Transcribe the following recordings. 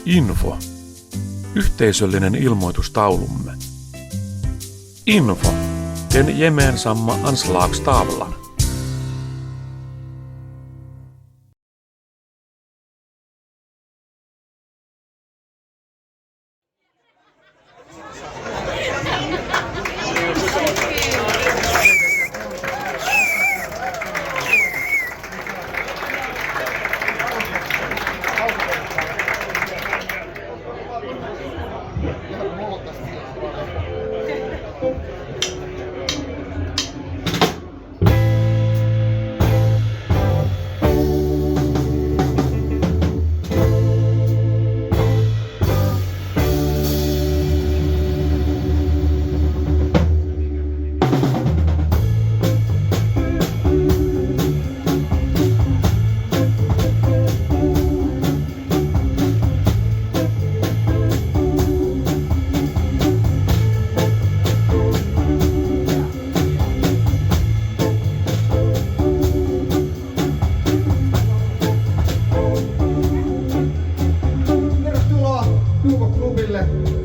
Info. Yhteisöllinen ilmoitustaulumme. Info. Den gemensamma anslagstavlan.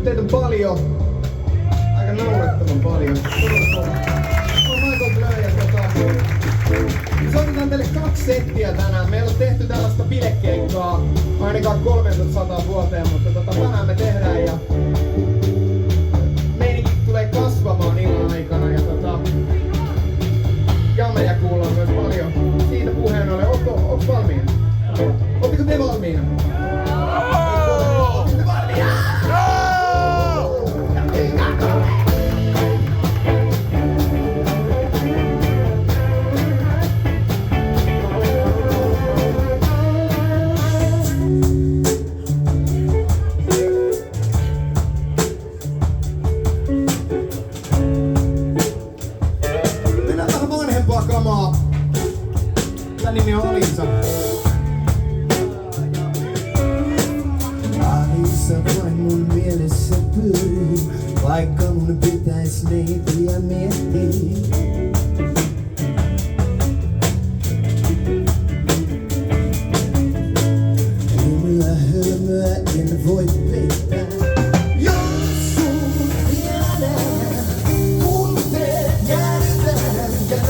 Teitä on paljon. Aika naurettavan paljon. Soitetaan teille 2 settiä tänään. Meillä on tehty tällaista bilekeikkaa ainakaan 300 vuoteen, mutta tänään me tehdään ja meininki tulee kasvamaan illan aikana ja jameja kuullaan myös paljon. Siitä puheen ollen, ootko valmiina? Ootteko te valmiina? Tän nimi on Alisa. Alisa vain mun mielessä pyörii, vaikka mun pitäis neitiä miettiä. Hölmöä en voi peittää. Jos sun tiedät, tunteet jäädytään ja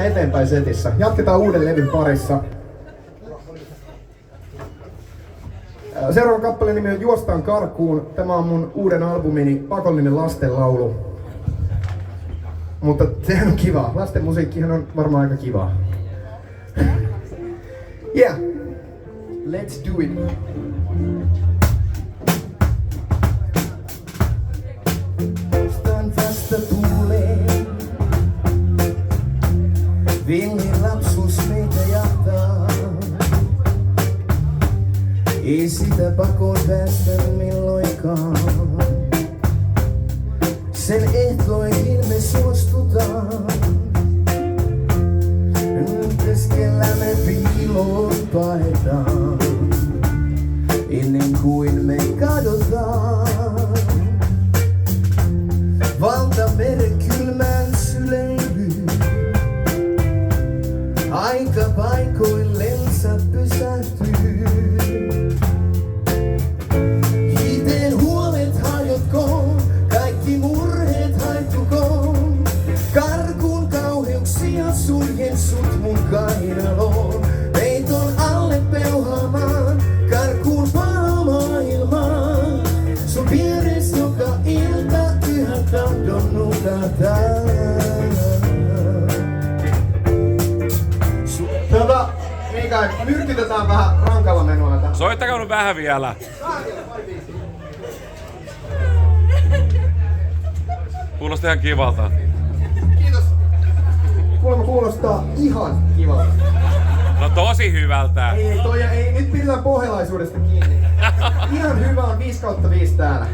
eteenpäin setissä. Jatketaan uuden levyn parissa. Seuraava kappaleen nimi on Juostaan karkuun. Tämä on mun uuden albumini Pakollinen lastenlaulu. Mutta sehän on kiva. Lasten musiikkihan on varmaan aika kivaa. Yeah, let's do it. Muistan vasta tuuleen. Villi lapsuus meitä jahtaa. Ei sitä pakoon päästä milloinkaan. Sen ehtoihin me suostutaan. Keskellä me piiloon paetaan. Aika paikoillensa pysähtyy. Hiteen huolet hajotkoon, kaikki murheet haittukoon. Karkuun kauheuksia suljen sut mun kainaloon. Peiton alle peuhaamaan, karkuun paha maailmaan. Sun vieres joka ilta yhä tahdon nukahtaa. Mikä, nyrkitetään vähän rankalla menoa tähän. Soittakaa nyt vähän vielä. Kuulostaa ihan kivalta. Kiitos. Kuulemma kuulostaa ihan kivalta. No tosi hyvältä. Ei, nyt pidetään pohjalaisuudesta kiinni. Ihan hyvä on 5/5 täällä.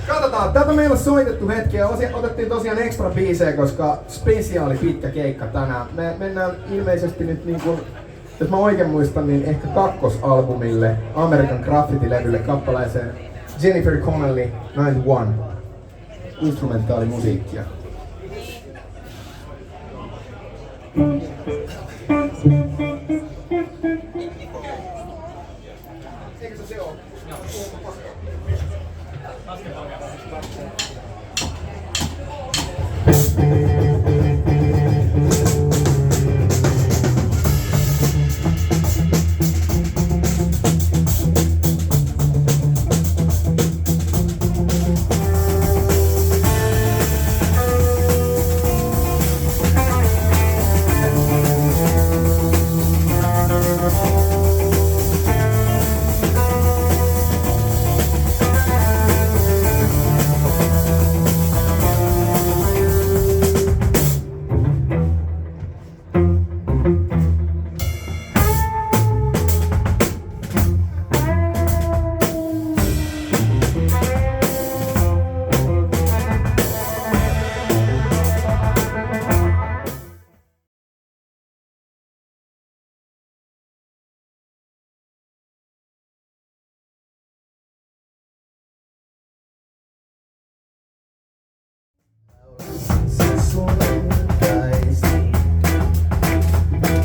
Katsotaan, tätä meillä on soitettu hetki ja otettiin tosiaan extra biisejä, koska spesiaali pitkä keikka tänään. Me mennään ilmeisesti nyt niin kuin, jos mä oikein muistan, niin ehkä kakkosalbumille, American Graffiti-levylle kappaleeseen Jennifer Connelly 91. Instrumentaalimusiikkia. Eikö se ole?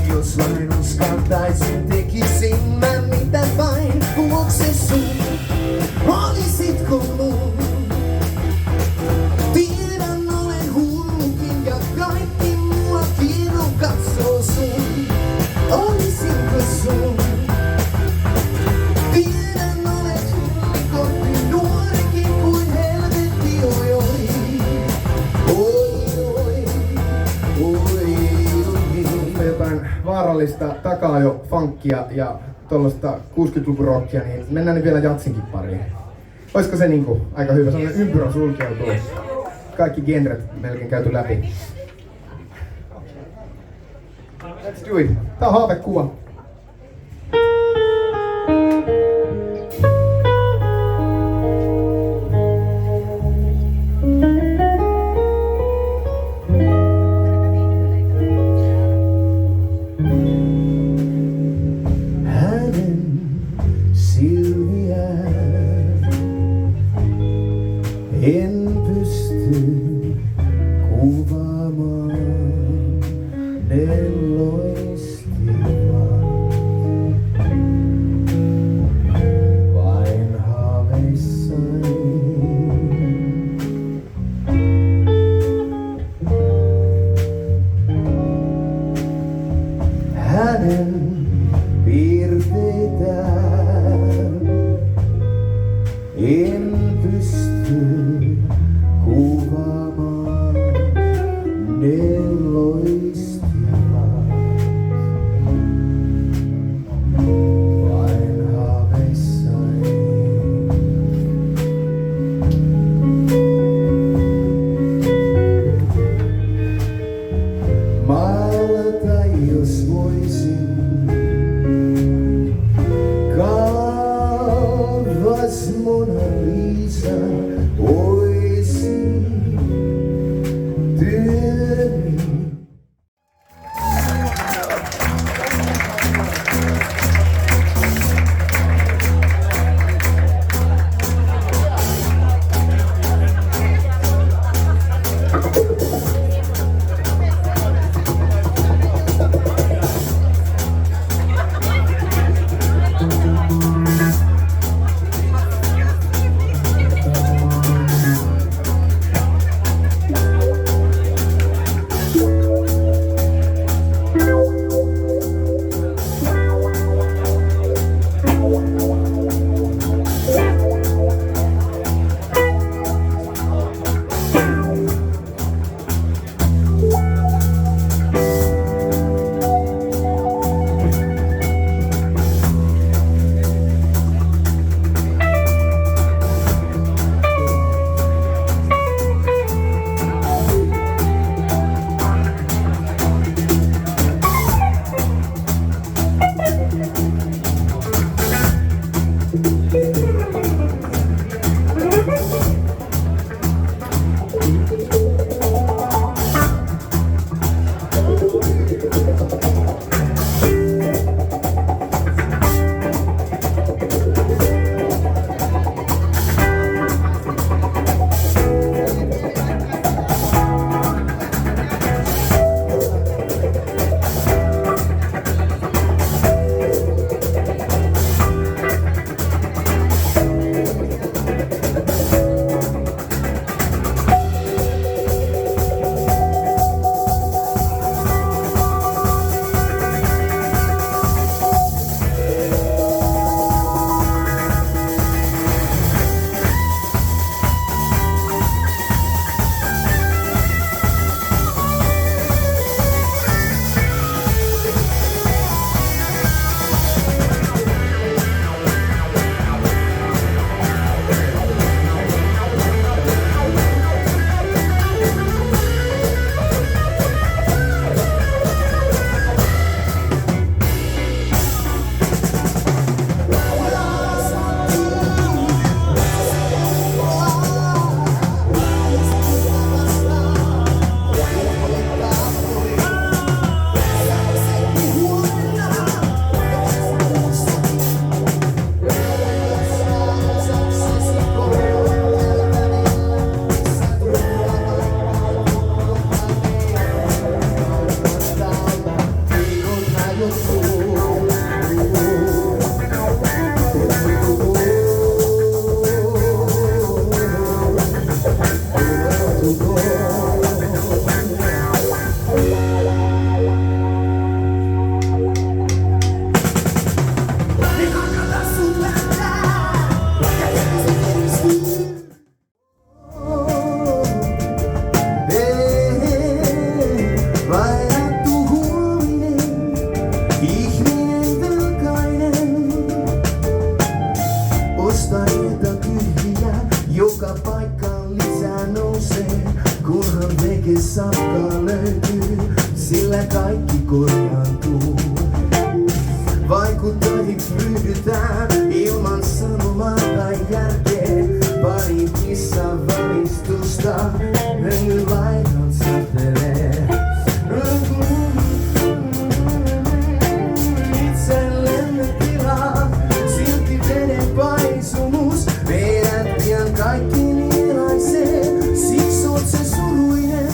Jos vain uskaltaisin, tekisin mä mitä vain vuokse sun. Olisitko mun? Tiedän olen hullukin ja kaikki mua kiinnon katsoo sun. Olisitko sun? Tiedän olet hullikoppi nuorikin kuin helvetti oi oi. Jotain vaarallista taka-ajo funkia ja tuollaista 60-luvun rockia, niin mennään nyt vielä jatsinkin pariin. Olisiko se niinku aika hyvä? Sellainen ympyrä sulkeutuu. Kaikki genret melkein käyty läpi. Let's do it. Tää on haavekuva. En pysty kuvaamaan, ne loistivat vain haaveissani. Hänen piirteitään en pysty kuvaamaan, safkaa löytyy, sillä kaikki korjaantuu. Vaikuttajiin ryhdytään ilman sanomaa tai järkeä. Pari kissan valistusta, hengyn laidan satelee. Itsellemme tilaa, silti veden paisumus. Meidät pian kaikki nielaisee, siksi oot se suruinen.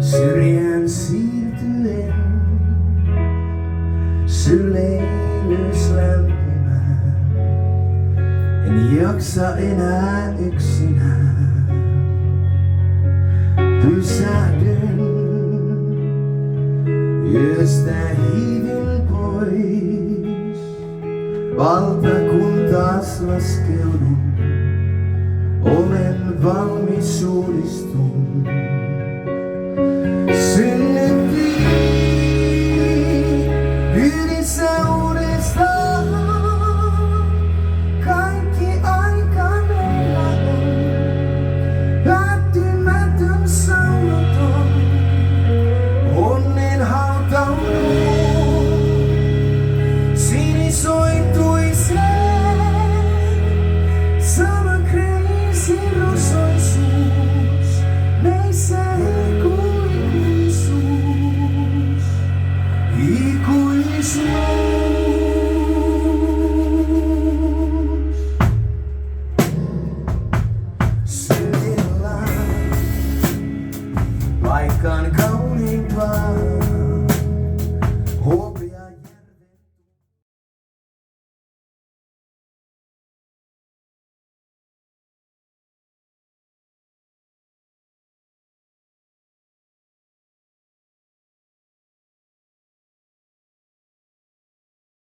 Syrjään siirtyen syleilys lämpimään. En jaksa enää yksinään. Pysähdyn, yöstä hiivin pois. Valtakuntaas laskeudun, olen valmis uudistun.